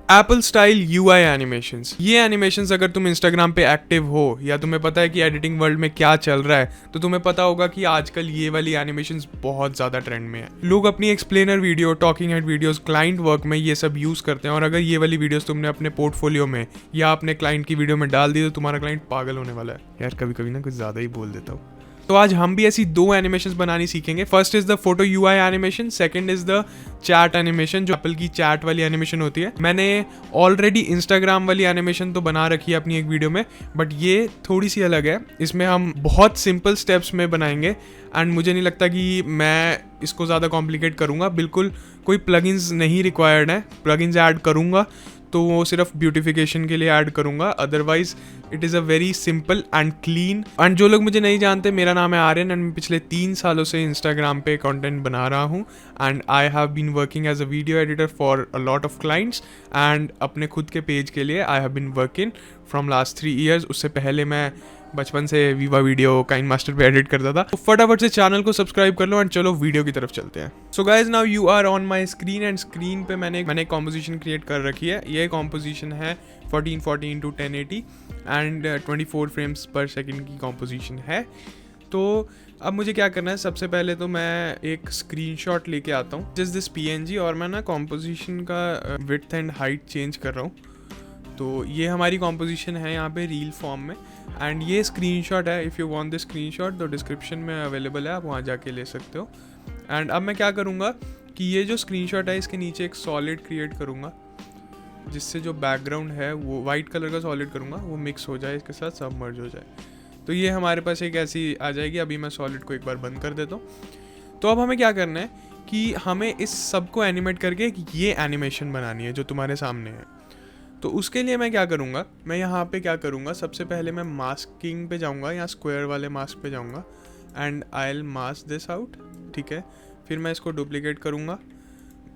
Apple style UI animations. ये animations अगर तुम इंस्टाग्राम पे एक्टिव हो या तुम्हें पता है कि एडिटिंग वर्ल्ड में क्या चल रहा है, तो तुम्हें पता होगा कि आजकल ये वाली एनिमेशंस बहुत ज़्यादा ट्रेंड में है। लोग अपनी explainer video, talking head videos, client work में ये सब यूज़ करते हैं, और अगर ये वाली वीडियोस तुमने अपने पोर्टफोलियो में या अपने क्लाइंट की वीडियो में डाल दी तो तुम्हारा क्लाइंट पागल होने वाला है। यार कभी कभी ना कुछ ज़्यादा ही बोल देता हूँ। तो आज हम भी ऐसी दो एनिमेशंस बनानी सीखेंगे। First is the photo UI animation, second is the chat animation, जो एप्पल की चैट वाली एनिमेशन होती है। मैंने ऑलरेडी इंस्टाग्राम वाली एनिमेशन तो बना रखी है अपनी एक वीडियो में, बट ये थोड़ी सी अलग है। इसमें हम बहुत सिंपल स्टेप्स में बनाएंगे एंड मुझे नहीं लगता कि मैं इसको ज़्यादा कॉम्प्लिकेट करूँगा। बिल्कुल कोई प्लगइन्स नहीं रिक्वायर्ड है। प्लगइन्स ऐड करूँगा तो वो सिर्फ ब्यूटिफिकेशन के लिए ऐड करूँगा, otherwise it is a very simple and clean. And जो लोग मुझे नहीं जानते, मेरा नाम है आर्यन एंड मैं पिछले 3 सालों से इंस्टाग्राम पे कंटेंट बना रहा हूँ and I have been working as a video editor for a lot of clients and अपने खुद के पेज के लिए I have been working from last 3 years. उससे पहले मैं बचपन से वीवा वीडियो, काइन मास्टर पे एडिट करता था। तो फटाफट से चैनल को सब्सक्राइब कर लो एंड चलो वीडियो की तरफ चलते हैं। So guys now you are on my screen and screen पे मैंने एक कॉम्पोजिशन क्रिएट कर रखी है। ये कॉम्पोजिशन है 1440 x 1080 एंड 24 फ्रेम्स पर सेकेंड की कॉम्पोजिशन है। तो अब मुझे क्या करना है, सबसे पहले तो मैं एक स्क्रीनशॉट लेके आता हूँ जिस दिस PNG, और मैं ना कॉम्पोजिशन का विड्थ एंड हाइट चेंज कर रहा हूँ। तो ये हमारी कॉम्पोजिशन है यहाँ पे रील फॉर्म में एंड ये स्क्रीनशॉट है। If you want this screenshot तो डिस्क्रिप्शन में अवेलेबल है, आप वहाँ जाके ले सकते हो। एंड अब मैं क्या करूँगा कि ये जो स्क्रीनशॉट है इसके नीचे एक सॉलिड क्रिएट करूँगा, जिससे जो बैकग्राउंड है वो वाइट कलर का सॉलिड करूँगा, वो मिक्स हो जाए, इसके साथ सबमर्ज हो जाए। तो ये हमारे पास एक ऐसी आ जाएगी। अभी मैं सॉलिड को एक बार बंद कर देता हूँ। तो अब हमें क्या करना है कि हमें इस सब को एनिमेट करके ये एनिमेशन बनानी है जो तुम्हारे सामने है। तो उसके लिए मैं क्या करूँगा, मैं यहाँ पे क्या करूँगा, सबसे पहले मैं मास्किंग पे जाऊँगा या स्क्वायर वाले मास्क पे जाऊँगा and I will mask this out. ठीक है, फिर मैं इसको डुप्लीकेट करूँगा,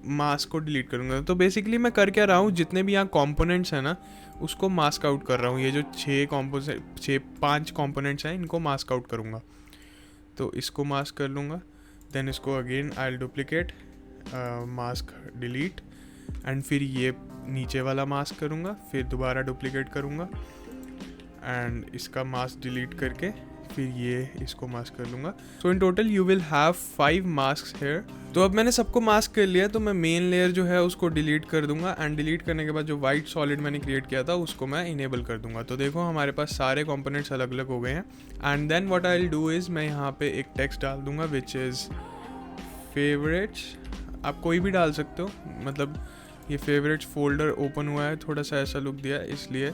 मास्क को डिलीट करूँगा। तो बेसिकली मैं कर क्या रहा हूँ, जितने भी यहाँ कंपोनेंट्स हैं ना उसको मास्क आउट कर रहा हूँ। ये जो 5 कंपोनेंट्स हैं इनको मास्क आउट करूँगा। तो इसको मास्क कर लूँगा, देन इसको again I will duplicate, mask delete, and फिर ये नीचे वाला मास्क करूँगा, फिर दोबारा डुप्लीकेट करूँगा एंड इसका मास्क डिलीट करके फिर ये इसको मास्क कर लूँगा। So in total you will have 5 mask here. तो अब मैंने सबको मास्क कर लिया, तो मैं मेन लेयर जो है उसको डिलीट कर दूंगा एंड डिलीट करने के बाद जो वाइट सॉलिड मैंने क्रिएट किया था उसको मैं इनेबल कर दूंगा। तो देखो हमारे पास सारे कंपोनेंट्स अलग अलग हो गए हैं। And then what I will do is मैं यहाँ पे एक टेक्स्ट डाल दूंगा विच इज़ फेवरेट्स। आप कोई भी डाल सकते हो, मतलब ये फेवरेट्स फोल्डर ओपन हुआ है, थोड़ा सा ऐसा लुक दिया इसलिए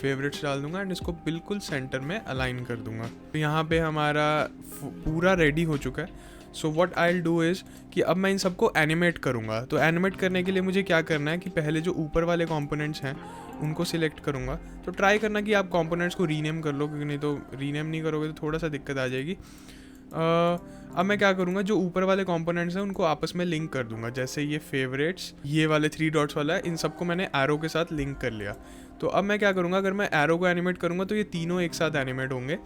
फेवरेट्स डाल दूंगा एंड इसको बिल्कुल सेंटर में अलाइन कर दूंगा। तो यहाँ पे हमारा पूरा रेडी हो चुका है। So what I will do is कि अब मैं इन सबको एनिमेट करूँगा। तो एनिमेट करने के लिए मुझे क्या करना है कि पहले जो ऊपर वाले कंपोनेंट्स हैं उनको सिलेक्ट करूँगा। तो ट्राई करना कि आप कंपोनेंट्स को रीनेम कर लो, क्योंकि नहीं तो रीनेम नहीं करोगे तो थोड़ा सा दिक्कत आ जाएगी। अब मैं क्या करूँगा, जो ऊपर वाले कंपोनेंट्स हैं उनको आपस में लिंक कर दूंगा। जैसे ये फेवरेट्स, ये वाले 3 डॉट्स वाला है, इन सबको मैंने एरो के साथ लिंक कर लिया। तो अब मैं क्या करूँगा, अगर मैं एरो को एनिमेट करूँगा तो ये तीनों एक साथ एनिमेट होंगे।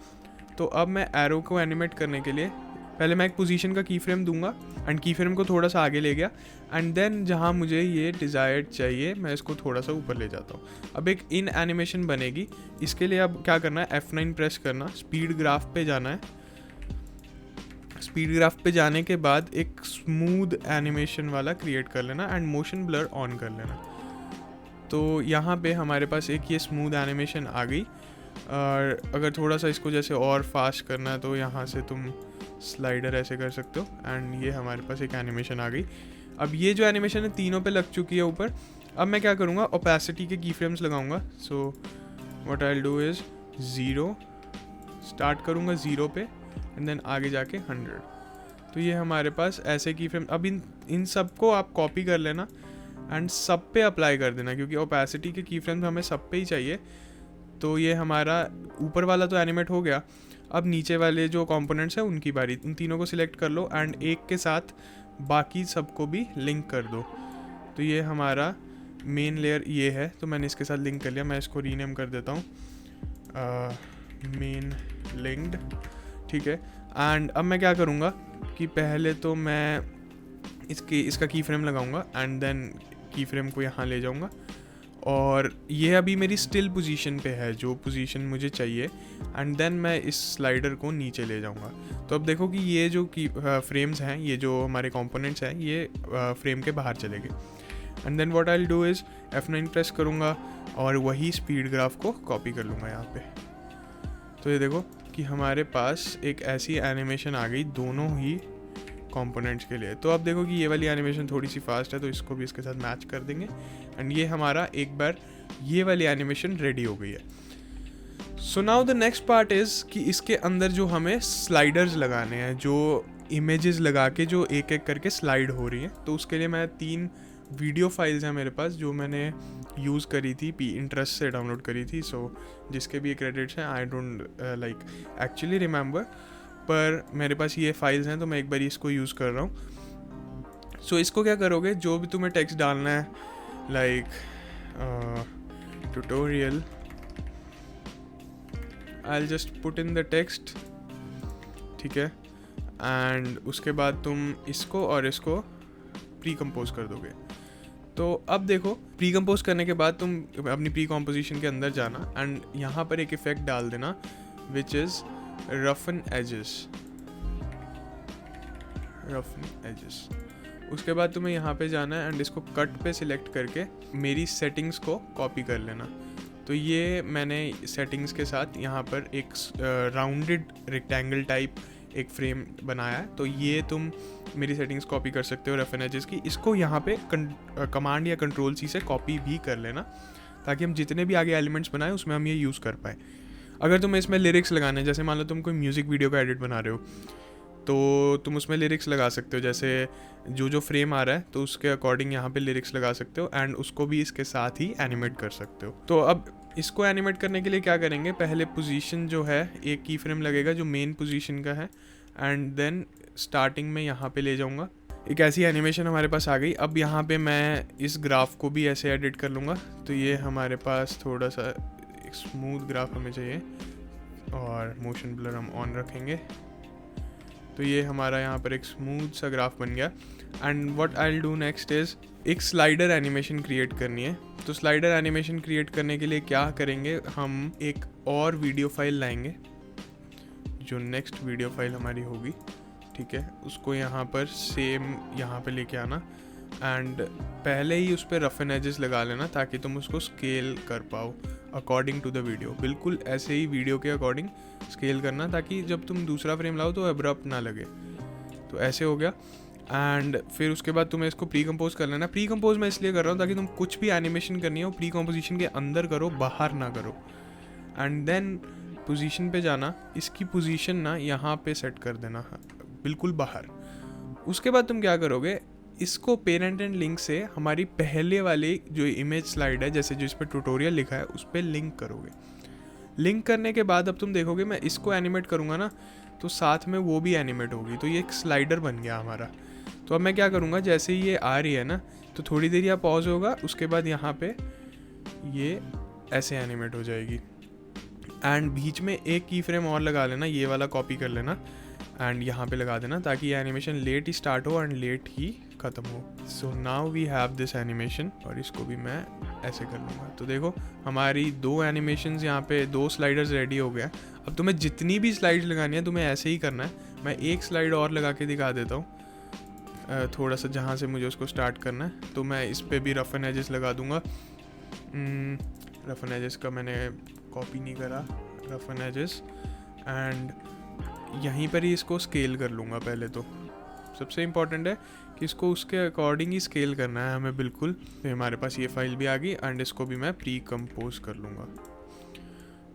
तो अब मैं एरो को एनिमेट करने के लिए पहले मैं एक पोजीशन का की फ्रेम दूंगा एंड की फ्रेम को थोड़ा सा आगे ले गया एंड देन जहाँ मुझे ये डिज़ायर्ड चाहिए मैं इसको थोड़ा सा ऊपर ले जाता हूँ। अब एक इन एनिमेशन बनेगी। इसके लिए अब क्या करना है, F9 प्रेस करना, स्पीड ग्राफ पे जाना है। स्पीड ग्राफ पे जाने के बाद एक स्मूथ एनिमेशन वाला क्रिएट कर लेना एंड मोशन ब्लर ऑन कर लेना। तो यहाँ पे हमारे पास एक ये स्मूथ एनिमेशन आ गई। और अगर थोड़ा सा इसको जैसे और फास्ट करना है तो यहाँ से तुम स्लाइडर ऐसे कर सकते हो एंड ये हमारे पास एक एनिमेशन आ गई। अब ये जो एनिमेशन है तीनों पे लग चुकी है ऊपर। अब मैं क्या करूँगा, ओपेसिटी के की फ्रेम्स लगाऊंगा। So what I will do is 0 start करूँगा 0 पे एंड देन आगे जाके 100। तो ये हमारे पास ऐसे की फ्रेम। अब इन सबको आप कॉपी कर लेना एंड सब पे अप्लाई कर देना, क्योंकि ओपेसिटी के की फ्रेम्स हमें सब पे ही चाहिए। तो ये हमारा ऊपर वाला तो एनिमेट हो गया। अब नीचे वाले जो कंपोनेंट्स हैं उनकी बारी, उन तीनों को सिलेक्ट कर लो एंड एक के साथ बाकी सबको भी लिंक कर दो। तो ये हमारा मेन लेयर ये है, तो मैंने इसके साथ लिंक कर लिया। मैं इसको रीनेम कर देता हूँ मेन लिंक्ड। ठीक है, एंड अब मैं क्या करूँगा कि पहले तो मैं इसका की फ्रेम लगाऊंगा एंड देन की फ्रेम को यहाँ ले जाऊँगा और ये अभी मेरी स्टिल पोजीशन पे है, जो पोजीशन मुझे चाहिए, एंड देन मैं इस स्लाइडर को नीचे ले जाऊंगा। तो अब देखो कि ये जो की फ्रेम्स हैं, ये जो हमारे कंपोनेंट्स हैं, ये फ्रेम के बाहर चले गए। And then what I will do is F9 press करूँगा और वही स्पीड ग्राफ को कॉपी कर लूँगा यहाँ पे। तो ये देखो कि हमारे पास एक ऐसी एनिमेशन आ गई दोनों ही कंपोनेंट्स के लिए। तो अब देखो कि ये वाली एनिमेशन थोड़ी सी फास्ट है, तो इसको भी इसके साथ मैच कर देंगे, एंड ये हमारा एक बार ये वाली एनिमेशन रेडी हो गई है। So now the next part is कि इसके अंदर जो हमें स्लाइडर्स लगाने हैं, जो इमेजेस लगा के जो एक एक करके स्लाइड हो रही हैं। तो उसके लिए मैं 3 वीडियो फाइल्स हैं मेरे पास, जो मैंने यूज़ करी थी, Pinterest से डाउनलोड करी थी। सो जिसके भी क्रेडिट्स हैं, I don't like actually remember, पर मेरे पास ये फाइल्स हैं, तो मैं एक बार इसको यूज़ कर रहा हूँ। सो इसको क्या करोगे, जो भी तुम्हें टेक्स्ट डालना है, like tutorial, I will just put in the text, ठीक है। एंड उसके बाद तुम इसको और इसको प्री कंपोज कर दोगे। तो अब देखो, प्री कंपोज करने के बाद तुम अपनी प्री कॉम्पोजिशन के अंदर जाना एंड यहाँ पर एक इफेक्ट डाल देना, विच इज़ रफन एजेस। उसके बाद तुम्हें यहाँ पे जाना है एंड इसको कट पे सिलेक्ट करके मेरी सेटिंग्स को कॉपी कर लेना। तो ये मैंने सेटिंग्स के साथ यहाँ पर एक राउंडेड रेक्टेंगल टाइप एक फ्रेम बनाया है। तो ये तुम मेरी सेटिंग्स कॉपी कर सकते हो रफन एजेस की। इसको यहाँ पे कमांड या कंट्रोल सी से कॉपी भी कर लेना, ताकि हम जितने भी आगे एलिमेंट्स बनाए उसमें हम ये यूज़ कर पाए। अगर तुम्हें इसमें लिरिक्स लगाने, जैसे मान लो तुम कोई म्यूज़िक वीडियो का एडिट बना रहे हो, तो तुम उसमें लिरिक्स लगा सकते हो। जैसे जो फ्रेम आ रहा है तो उसके अकॉर्डिंग यहाँ पे लिरिक्स लगा सकते हो, एंड उसको भी इसके साथ ही एनिमेट कर सकते हो। तो अब इसको एनिमेट करने के लिए क्या करेंगे, पहले पोजीशन जो है एक की फ्रेम लगेगा जो मेन पोजीशन का है, एंड देन स्टार्टिंग में यहाँ पे ले जाऊँगा। एक ऐसी एनिमेशन हमारे पास आ गई। अब यहाँ पे मैं इस ग्राफ को भी ऐसे एडिट कर लूँगा। तो ये हमारे पास थोड़ा सा एक स्मूथ ग्राफ हमें चाहिए, और मोशन ब्लर हम ऑन रखेंगे। तो ये हमारा यहाँ पर एक स्मूथ सा ग्राफ बन गया। And what I will do next is एक स्लाइडर एनिमेशन क्रिएट करनी है। तो स्लाइडर एनिमेशन क्रिएट करने के लिए क्या करेंगे, हम एक और वीडियो फाइल लाएंगे, जो नेक्स्ट वीडियो फाइल हमारी होगी, ठीक है। उसको यहाँ पर सेम यहाँ पे लेके आना, एंड पहले ही उस पर रफ एंड एजेस लगा लेना, ताकि तुम उसको स्केल कर पाओ अकॉर्डिंग टू द वीडियो। बिल्कुल ऐसे ही वीडियो के अकॉर्डिंग स्केल करना, ताकि जब तुम दूसरा फ्रेम लाओ तो अब्रप्ट ना लगे। तो ऐसे हो गया। एंड फिर उसके बाद तुम्हें इसको प्री कंपोज कर लेना। प्री कंपोज मैं इसलिए कर रहा हूँ ताकि तुम कुछ भी एनिमेशन करनी हो प्री कंपोजिशन के अंदर करो, बाहर ना करो। एंड देन पोजीशन पे जाना, इसकी पोजीशन ना यहाँ पे सेट कर देना, बिल्कुल बाहर। उसके बाद तुम क्या करोगे, इसको पेरेंट एंड लिंक से हमारी पहले वाली जो इमेज स्लाइड है, जैसे जो इस पर ट्यूटोरियल लिखा है, उस पर लिंक करोगे। लिंक करने के बाद अब तुम देखोगे मैं इसको एनिमेट करूँगा ना, तो साथ में वो भी एनिमेट होगी। तो ये एक स्लाइडर बन गया हमारा। तो अब मैं क्या करूँगा, जैसे ही ये आ रही है ना, तो थोड़ी देर यहाँ पॉज होगा, उसके बाद यहाँ पे ये ऐसे एनिमेट हो जाएगी। एंड बीच में एक की फ्रेम और लगा लेना, ये वाला कॉपी कर लेना एंड यहाँ पे लगा देना, ताकि ये एनिमेशन लेट ही स्टार्ट हो एंड लेट ही ख़त्म हो। So now we have this animation, और इसको भी मैं ऐसे कर लूँगा। तो देखो हमारी 2 एनिमेशंस यहाँ पे, 2 स्लाइडर्स रेडी हो गया। अब तुम्हें जितनी भी स्लाइड्स लगानी है तुम्हें ऐसे ही करना है। मैं एक स्लाइड और लगा के दिखा देता हूँ, थोड़ा सा जहाँ से मुझे उसको स्टार्ट करना है। तो मैं इस पर भी रफ एंड एजेस लगा दूँगा। रफ एंड एजेस का मैंने कॉपी नहीं करा, रफ एंड एजेस, एंड यहीं पर ही इसको स्केल कर लूँगा। पहले तो सबसे इम्पॉर्टेंट है कि इसको उसके अकॉर्डिंग ही स्केल करना है हमें, बिल्कुल। तो हमारे पास ये फाइल भी आ गई, एंड इसको भी मैं प्री कंपोज कर लूँगा,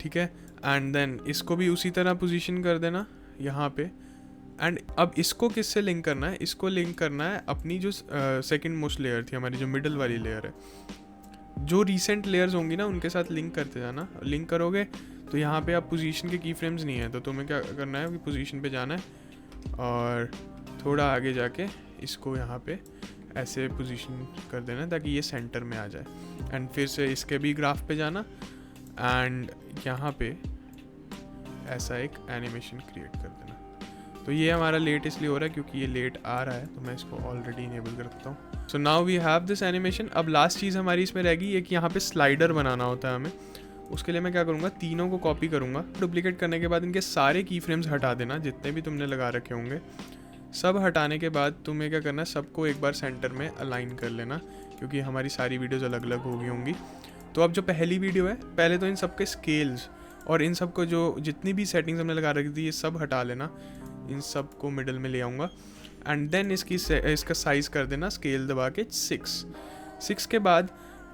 ठीक है। एंड देन इसको भी उसी तरह पोजीशन कर देना यहाँ पे। एंड अब इसको किससे लिंक करना है, इसको लिंक करना है अपनी जो सेकंड मोस्ट लेयर थी हमारी, जो मिडल वाली लेयर है। जो रीसेंट लेयर्स होंगी ना उनके साथ लिंक करते जाना। लिंक करोगे तो यहाँ पे आप पोजीशन के की फ्रेम्स नहीं है, तो तुम्हें क्या करना है कि पोजीशन पे जाना है और थोड़ा आगे जाके इसको यहाँ पे ऐसे पोजीशन कर देना, ताकि ये सेंटर में आ जाए। एंड फिर से इसके भी ग्राफ पे जाना, एंड यहाँ पे ऐसा एक एनिमेशन क्रिएट कर देना। तो ये हमारा लेट इसलिए हो रहा है क्योंकि ये लेट आ रहा है, तो मैं इसको ऑलरेडी इनेबल कर देता हूँ। So now we have this animation. अब लास्ट चीज़ हमारी इसमें रहेगी एक, यहाँ पे स्लाइडर बनाना होता है हमें। उसके लिए मैं क्या करूँगा, तीनों को कॉपी करूँगा। डुप्लीकेट करने के बाद इनके सारे की फ्रेम्स हटा देना, जितने भी तुमने लगा रखे होंगे। सब हटाने के बाद तुम्हें क्या करना है, सबको एक बार सेंटर में अलाइन कर लेना, क्योंकि हमारी सारी वीडियोज़ अलग अलग हो गई होंगी। तो अब जो पहली वीडियो है, पहले तो इन सब के स्केल्स और इन सब को जो जितनी भी सेटिंग्स हमने लगा रखी थी ये सब हटा लेना। इन सब को मिडल में ले आऊँगा एंड देन इसका साइज़ कर देना स्केल दबा के 6 के बाद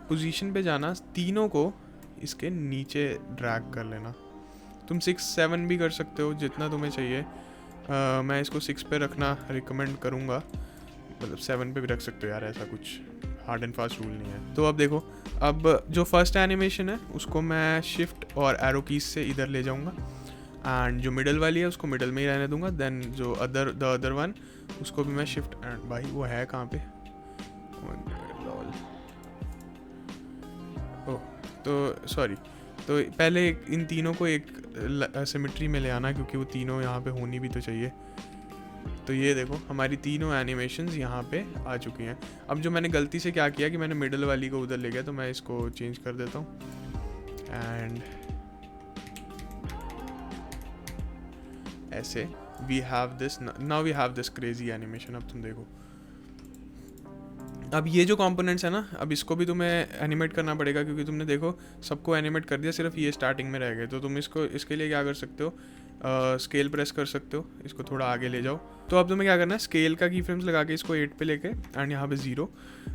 पोजीशन पे जाना, तीनों को इसके नीचे ड्रैग कर लेना। तुम 6, 7 भी कर सकते हो, जितना तुम्हें चाहिए। मैं इसको 6 पे रखना रिकमेंड करूँगा, मतलब 7 पे भी रख सकते हो यार, ऐसा कुछ हार्ड एंड फास्ट रूल नहीं है। तो अब देखो, अब जो फर्स्ट एनिमेशन है उसको मैं शिफ्ट और एरो कीज से इधर ले जाऊँगा एंड जो मिडल वाली है उसको मिडल में ही रहने दूंगा। देन जो द अदर वन उसको भी मैं शिफ्ट एंड, भाई वो है कहाँ पे, ओह तो सॉरी। तो पहले इन तीनों को एक सिमेट्री में ले आना, क्योंकि वो तीनों यहाँ पे होनी भी तो चाहिए। तो ये देखो हमारी तीनों एनिमेशंस यहाँ पे आ चुकी हैं। अब जो मैंने गलती से क्या किया कि मैंने मिडल वाली को उधर ले गया, तो मैं इसको चेंज कर देता हूँ एंड ऐसे we have this, now we have this crazy animation. अब तुम देखो, अब ये जो कंपोनेंट्स है ना, अब इसको भी तुम्हें एनिमेट करना पड़ेगा, क्योंकि तुमने देखो सबको एनिमेट कर दिया, सिर्फ ये स्टार्टिंग में रह गए। तो तुम इसके लिए क्या कर सकते हो, स्केल प्रेस कर सकते हो, इसको थोड़ा आगे ले जाओ। तो अब तुम्हें क्या करना है, स्केल का की फ्रेम्स लगा के इसको 8 पे लेके एंड यहाँ पे 0।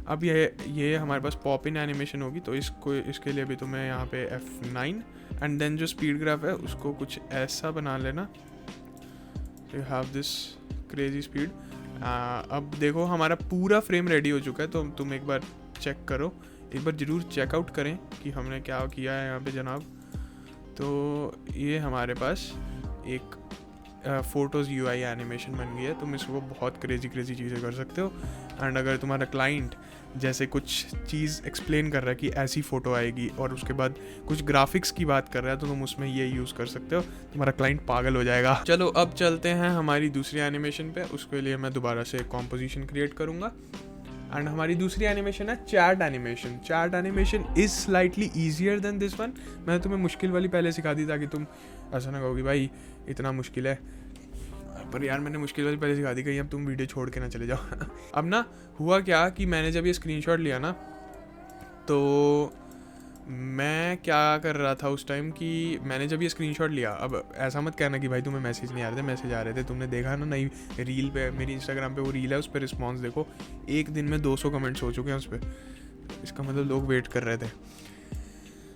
अब ये हमारे पास पॉप इन एनिमेशन होगी, तो इसके लिए भी तुम्हें यहाँ पे F9 एंड देन जो स्पीड ग्राफ है उसको कुछ ऐसा बना लेना। You have this crazy speed. अब देखो हमारा पूरा फ्रेम रेडी हो चुका है, तो तुम एक बार चेक करो, एक बार ज़रूर चेकआउट करें कि हमने क्या किया है यहाँ पे जनाब। तो ये हमारे पास एक फोटोज़ UI एनिमेशन बन गई है। तुम इसको बहुत क्रेजी चीज़ें कर सकते हो एंड अगर तुम्हारा क्लाइंट जैसे कुछ चीज़ एक्सप्लेन कर रहा है कि ऐसी फ़ोटो आएगी और उसके बाद कुछ ग्राफिक्स की बात कर रहा है, तो तुम उसमें ये यूज़ कर सकते हो, तुम्हारा क्लाइंट पागल हो जाएगा। चलो अब चलते हैं हमारी दूसरी एनिमेशन पे। उसके लिए मैं दोबारा से कॉम्पोजिशन क्रिएट करूँगा एंड हमारी दूसरी एनिमेशन है chat animation. Chat animation is slightly easier than this one. मैंने तुम्हें मुश्किल वाली पहले सिखा दी ताकि तुम ऐसा ना कहोगे भाई इतना मुश्किल है, पर यार मैंने मुश्किल वाली पहले सिखा दी, कहीं अब तुम वीडियो छोड़ के ना चले जाओ। अब ना हुआ क्या कि मैंने जब ये स्क्रीनशॉट लिया ना, तो मैं क्या कर रहा था उस टाइम कि मैंने जब ये स्क्रीनशॉट लिया, अब ऐसा मत कहना कि भाई तुम्हें मैसेज नहीं आ रहे थे, मैसेज आ रहे थे। तुमने देखा ना नई रील पे, मेरी इंस्टाग्राम पे वो रील है, उस पर रिस्पॉन्स देखो, एक दिन में 200 कमेंट्स हो चुके हैं उस पर। इसका मतलब लोग वेट कर रहे थे।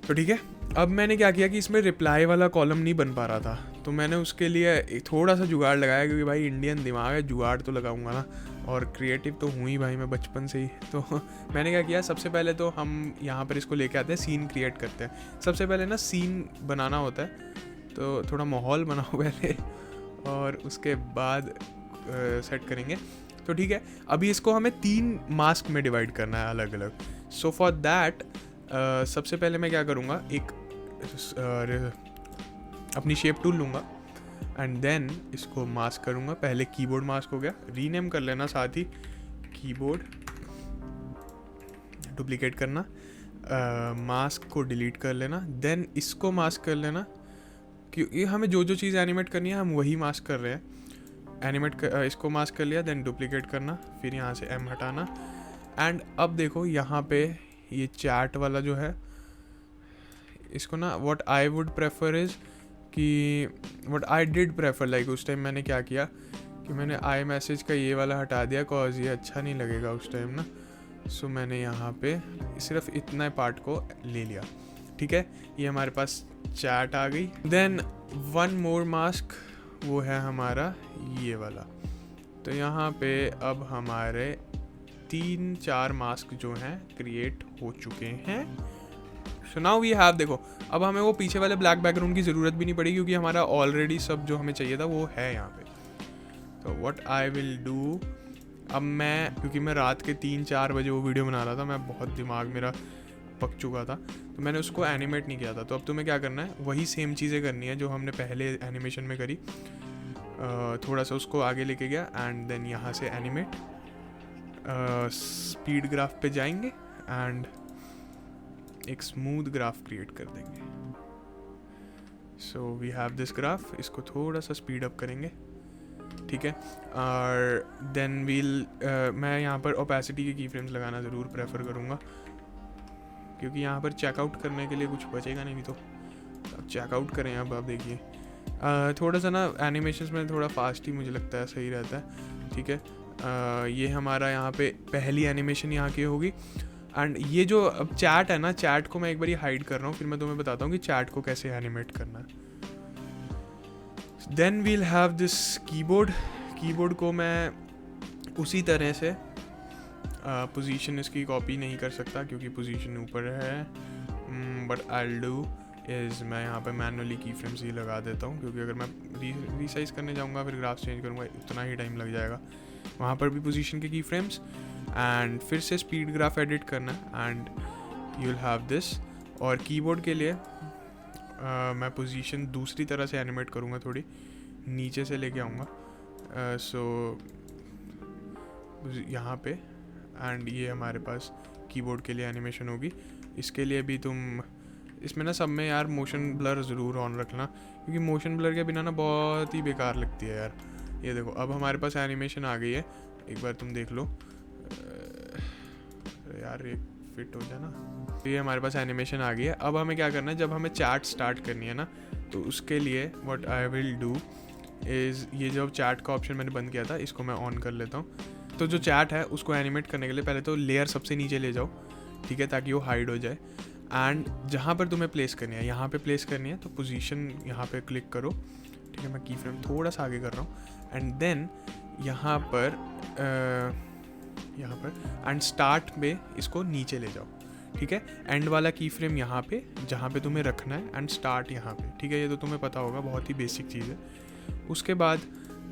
तो ठीक है, अब मैंने क्या किया कि इसमें रिप्लाई वाला कॉलम नहीं बन पा रहा था, तो मैंने उसके लिए थोड़ा सा जुगाड़ लगाया, क्योंकि भाई इंडियन दिमाग है, जुगाड़ तो लगाऊंगा ना, और क्रिएटिव तो हूँ ही भाई मैं बचपन से ही। तो मैंने क्या किया, सबसे पहले तो हम यहाँ पर इसको लेके आते हैं, सीन क्रिएट करते हैं। सबसे पहले ना सीन बनाना होता है, तो थोड़ा माहौल बनाओ पहले और उसके बाद सेट करेंगे। तो ठीक है, अभी इसको हमें 3 मास्क में डिवाइड करना है अलग अलग। सो फॉर दैट सबसे पहले मैं क्या करूँगा, एक अपनी शेप टूल लूँगा एंड देन इसको मास्क करूँगा। पहले कीबोर्ड मास्क हो गया, रीनेम कर लेना साथ ही, कीबोर्ड डुप्लीकेट करना, मास्क को डिलीट कर लेना, देन इसको मास्क कर लेना, क्योंकि हमें जो जो चीज़ एनिमेट करनी है हम वही मास्क कर रहे हैं। इसको मास्क कर लिया, देन डुप्लीकेट करना, फिर यहाँ से M हटाना एंड अब देखो यहाँ पे ये चैट वाला जो है, इसको ना what I would prefer is कि what I did prefer, like उस टाइम मैंने क्या किया कि मैंने आई मैसेज का ये वाला हटा दिया, कॉज ये अच्छा नहीं लगेगा उस टाइम ना। सो मैंने यहाँ पे सिर्फ इतना पार्ट को ले लिया। ठीक है, ये हमारे पास चैट आ गई। देन 1 मोर मास्क, वो है हमारा ये वाला। तो यहाँ पे अब हमारे 3-4 मास्क जो हैं क्रिएट हो चुके हैं। सो नाउ वी हैव, देखो अब हमें वो पीछे वाले ब्लैक बैकग्राउंड की ज़रूरत भी नहीं पड़ी, क्योंकि हमारा ऑलरेडी सब जो हमें चाहिए था वो है यहाँ पे। तो व्हाट आई विल डू, अब मैं, क्योंकि मैं रात के 3-4 बजे वो वीडियो बना रहा था, मैं बहुत दिमाग मेरा पक चुका था, तो मैंने उसको एनिमेट नहीं किया था। तो अब तुम्हें क्या करना है, वही सेम चीज़ें करनी है जो हमने पहले एनिमेशन में करी। थोड़ा सा उसको आगे लेके गया एंड देन यहाँ से एनिमेट, स्पीड ग्राफ पे जाएंगे एंड एक स्मूथ ग्राफ क्रिएट कर देंगे. So we have this graph. इसको थोड़ा सा स्पीड अप करेंगे, ठीक है. और देन मैं यहाँ पर ओपेसिटी के की फ्रेम्स लगाना ज़रूर प्रेफर करूँगा, क्योंकि यहाँ पर चेकआउट करने के लिए कुछ बचेगा नहीं. तो अब चेकआउट करें. अब आप देखिए थोड़ा सा ना एनिमेशंस में थोड़ा फास्ट ही मुझे लगता है सही रहता है, ठीक है. ये हमारा यहाँ पे पहली एनिमेशन यहाँ की होगी. एंड ये जो अब चैट है ना, चैट को मैं एक बार हाइड कर रहा हूँ, फिर मैं तुम्हें बताता हूँ कि चैट को कैसे एनिमेट करना है. Then we'll have this keyboard. Keyboard को मैं उसी तरह से पोजीशन इसकी कॉपी नहीं कर सकता क्योंकि पोजीशन ऊपर है, बट आई डू इज़ मैं यहाँ पे मैनुअली की फ्रेम्स ही लगा देता हूँ, क्योंकि अगर मैं रीसाइज करने जाऊँगा फिर ग्राफ चेंज करूँगा उतना ही टाइम लग जाएगा. वहाँ पर भी पोजीशन के की फ्रेम्स एंड फिर से स्पीड ग्राफ एडिट करना and you will have this. और कीबोर्ड के लिए मैं पोजीशन दूसरी तरह से एनिमेट करूँगा, थोड़ी नीचे से लेके आऊँगा. सो यहाँ पे एंड ये हमारे पास कीबोर्ड के लिए एनिमेशन होगी. इसके लिए भी तुम इसमें ना सब में यार मोशन ब्लर ज़रूर ऑन रखना, क्योंकि मोशन ब्लर के बिना ना बहुत ही बेकार लगती है यार. ये देखो अब हमारे पास एनिमेशन आ गई है, एक बार तुम देख लो. यार ये फिट हो जाए ना. ये हमारे पास एनिमेशन आ गई है. अब हमें क्या करना है, जब हमें चैट स्टार्ट करनी है ना, तो उसके लिए what I will do is ये जो चैट का ऑप्शन मैंने बंद किया था इसको मैं ऑन कर लेता हूँ. तो जो चैट है उसको एनिमेट करने के लिए पहले तो लेयर सबसे नीचे ले जाओ, ठीक है, ताकि वो हाइड हो जाए. एंड जहाँ पर तुम्हें प्लेस करनी है, यहाँ पे प्लेस करनी है, तो पोजीशन यहाँ पे क्लिक करो, ठीक है. मैं की फ्रेम थोड़ा सा आगे कर रहा हूँ एंड देन यहाँ पर एंड स्टार्ट में इसको नीचे ले जाओ, ठीक है. एंड वाला की फ्रेम यहाँ पे जहाँ पे तुम्हें रखना है एंड स्टार्ट यहाँ पे, ठीक है. ये तो तुम्हें पता होगा, बहुत ही बेसिक चीज़ है. उसके बाद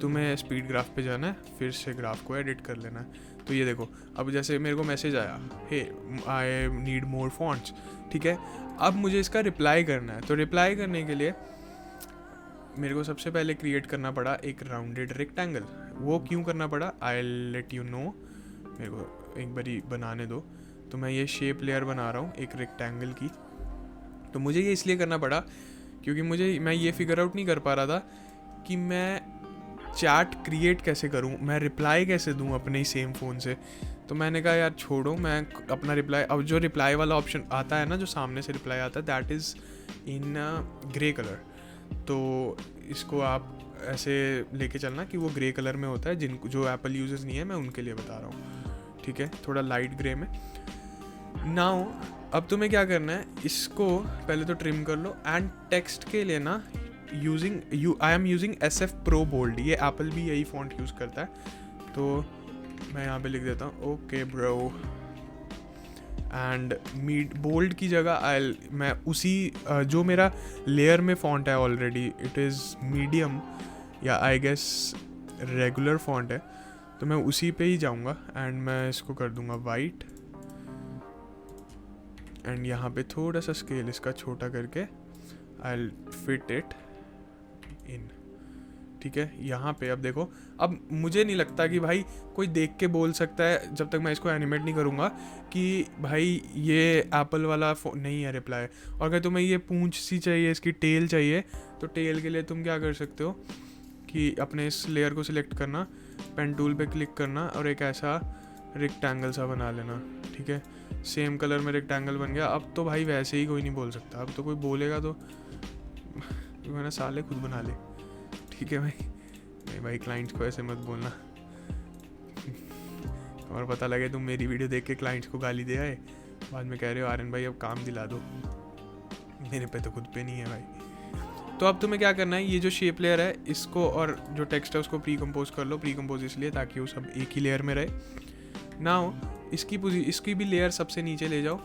तुम्हें स्पीड ग्राफ पे जाना है, फिर से ग्राफ को एडिट कर लेना है. तो ये देखो अब जैसे मेरे को मैसेज आया, हे आई नीड मोर फॉन्ट्स, ठीक है. अब मुझे इसका रिप्लाई करना है. तो रिप्लाई करने के लिए मेरे को सबसे पहले क्रिएट करना पड़ा एक राउंडेड रेक्टेंगल. वो क्यों करना पड़ा, आई लेट यू नो. मेरे को एक बारी बनाने दो. तो मैं ये शेप लेयर बना रहा हूँ एक रेक्टेंगल की. तो मुझे ये इसलिए करना पड़ा क्योंकि मैं ये फिगर आउट नहीं कर पा रहा था कि मैं चैट क्रिएट कैसे करूं, मैं रिप्लाई कैसे दूं अपने ही सेम फ़ोन से. तो मैंने कहा यार छोड़ो, मैं अपना रिप्लाई, अब जो रिप्लाई वाला ऑप्शन आता है ना, जो सामने से रिप्लाई आता है, that is in grey colour. तो इसको आप ऐसे लेके चलना कि वो ग्रे कलर में होता है. जो एप्पल यूजर्स नहीं है मैं उनके लिए बता रहा हूँ, ठीक है, थोड़ा लाइट ग्रे में. नाउ अब तुम्हें क्या करना है, इसको पहले तो ट्रिम कर लो. एंड टेक्स्ट के लिए ना I am using SF Pro Bold. ये एप्पल भी यही फॉन्ट यूज़ करता है. तो मैं यहाँ पे लिख देता हूँ ओके ब्रो. एंड बोल्ड की जगह मैं उसी जो मेरा लेयर में फॉन्ट है ऑलरेडी, इट इज़ मीडियम या आई गेस रेगुलर फॉन्ट है, तो मैं उसी पे ही जाऊँगा एंड मैं इसको कर दूँगा वाइट. एंड यहाँ पे थोड़ा सा स्केल इसका छोटा करके आई फिट इट इन, ठीक है. यहाँ पे अब देखो, अब मुझे नहीं लगता कि भाई कोई देख के बोल सकता है जब तक मैं इसको एनिमेट नहीं करूँगा कि भाई ये एप्पल वाला नहीं है रिप्लाई. और अगर तुम्हें ये पूंछ सी चाहिए, इसकी टेल चाहिए, तो टेल के लिए तुम क्या कर सकते हो कि अपने इस लेयर को सिलेक्ट करना, पेन टूल पे क्लिक करना और एक ऐसा रेक्टेंगल सा बना लेना, ठीक है. सेम कलर में रेक्टेंगल बन गया. अब तो भाई वैसे ही कोई नहीं बोल सकता. अब तो कोई बोलेगा तो मैंने साले खुद बना ले, ठीक है भाई. नहीं भाई, क्लाइंट्स को ऐसे मत बोलना. और पता लगे तुम मेरी वीडियो देख के क्लाइंट्स को गाली दे आए, बाद में कह रहे हो आर्यन भाई अब काम दिला दो. मेरे पे तो खुद पे नहीं है भाई. तो अब तुम्हें क्या करना है, ये जो शेप लेयर है इसको और जो टेक्स्ट है उसको प्री कंपोज कर लो. प्री कंपोज इसलिए ताकि वो सब एक ही लेयर में रहे. नाउ इसकी भी लेयर सबसे नीचे ले जाओ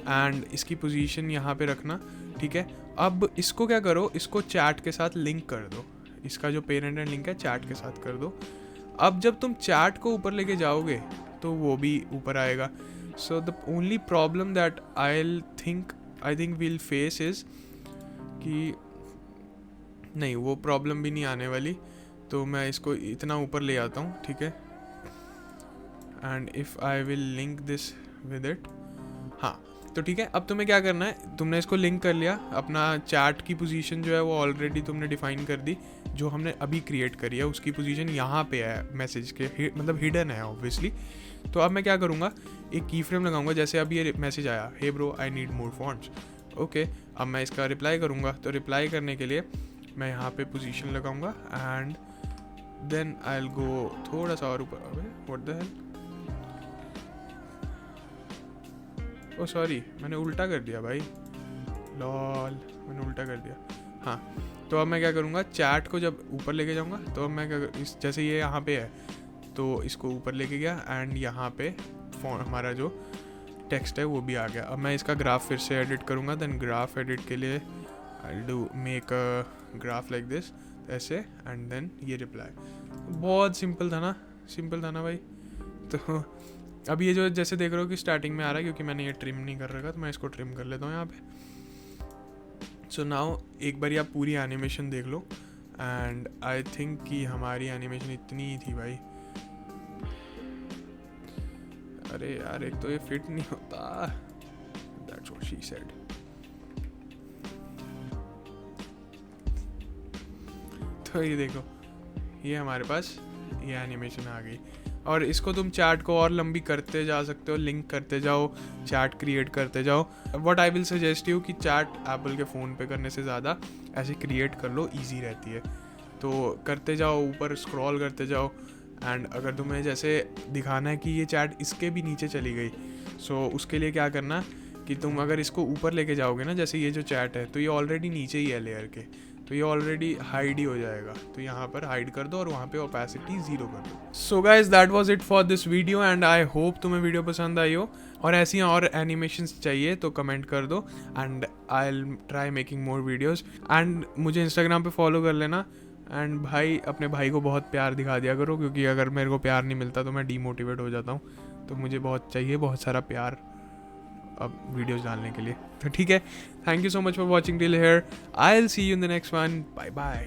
एंड इसकी पोजीशन यहाँ पे रखना, ठीक है. अब इसको क्या करो, इसको चैट के साथ लिंक कर दो. इसका जो पेरेंट एंड लिंक है चैट के साथ कर दो. अब जब तुम चैट को ऊपर लेके जाओगे तो वो भी ऊपर आएगा. So the only problem that I think will face is कि नहीं, वो प्रॉब्लम भी नहीं आने वाली. तो मैं इसको इतना ऊपर ले आता हूँ, ठीक है. And if I will link this with it, हाँ तो ठीक है। अब तुम्हें क्या करना है, तुमने इसको लिंक कर लिया, अपना चैट की पोजीशन जो है वो ऑलरेडी तुमने डिफाइन कर दी, जो हमने अभी क्रिएट करी है उसकी पोजीशन यहाँ पे है मैसेज के, मतलब हिडन है ऑब्वियसली। तो अब मैं क्या करूँगा, एक की फ्रेम लगाऊंगा, जैसे अभी ये मैसेज आया, hey bro I need more fonts, okay. अब मैं इसका रिप्लाई करूँगा, तो रिप्लाई करने के लिए मैं यहाँ पे पोजीशन लगाऊंगा and then I will go थोड़ा सा और ऊपर। अबे what the hell, oh sorry मैंने उल्टा कर दिया भाई, लॉल मैंने उल्टा कर दिया। हाँ तो अब मैं क्या करूँगा, चैट को जब ऊपर लेके जाऊँगा, तो अब मैं क्या इस जैसे ये यहाँ पे है तो इसको ऊपर लेके गया एंड यहाँ पे हमारा जो टेक्स्ट है वो भी आ गया। अब मैं इसका ग्राफ फिर से एडिट करूँगा, देन ग्राफ एडिट के लिए I do make a graph like this, ऐसे एंड देन ये रिप्लाई। बहुत सिंपल था ना भाई। तो अब ये जो जैसे देख रहे हो कि स्टार्टिंग में आ रहा है, क्योंकि मैंने ये ट्रिम नहीं कर रखा, तो मैं इसको ट्रिम कर लेता हूँ यहाँ पे। सो नाउ एक बार आप पूरी एनिमेशन देख लो एंड आई थिंक कि हमारी एनिमेशन इतनी ही थी भाई। अरे यार एक तो ये फिट नहीं होता, दैट्स व्हाट शी सेड। तो ये देखो, ये हमारे पास ये एनिमेशन आ गई, और इसको तुम चैट को और लंबी करते जा सकते हो, लिंक करते जाओ, चैट क्रिएट करते जाओ। What I will suggest you कि चैट एप्पल के फ़ोन पे करने से ज़्यादा ऐसे क्रिएट कर लो, इजी रहती है। तो करते जाओ, ऊपर स्क्रॉल करते जाओ, एंड अगर तुम्हें जैसे दिखाना है कि ये चैट इसके भी नीचे चली गई, सो उसके लिए क्या करना कि तुम अगर इसको ऊपर लेके जाओगे ना, जैसे ये जो चैट है तो ये ऑलरेडी नीचे ही है लेयर के, तो ये ऑलरेडी हाइड ही हो जाएगा, तो यहाँ पर हाइड कर दो और वहाँ पे ओपेसिटी 0 कर दो। So guys that was it for this video and I hope तुम्हें वीडियो पसंद आई हो, और ऐसी और एनिमेशंस चाहिए तो कमेंट कर दो and I will try making more videos. And मुझे इंस्टाग्राम पे फॉलो कर लेना, एंड भाई अपने भाई को बहुत प्यार दिखा दिया करो, क्योंकि अगर मेरे को प्यार नहीं मिलता तो मैं डीमोटिवेट हो जाता हूँ, तो मुझे बहुत चाहिए बहुत सारा प्यार अब वीडियोस डालने के लिए। तो ठीक है, thank you so much for watching till here, I will see you in the next one, bye bye.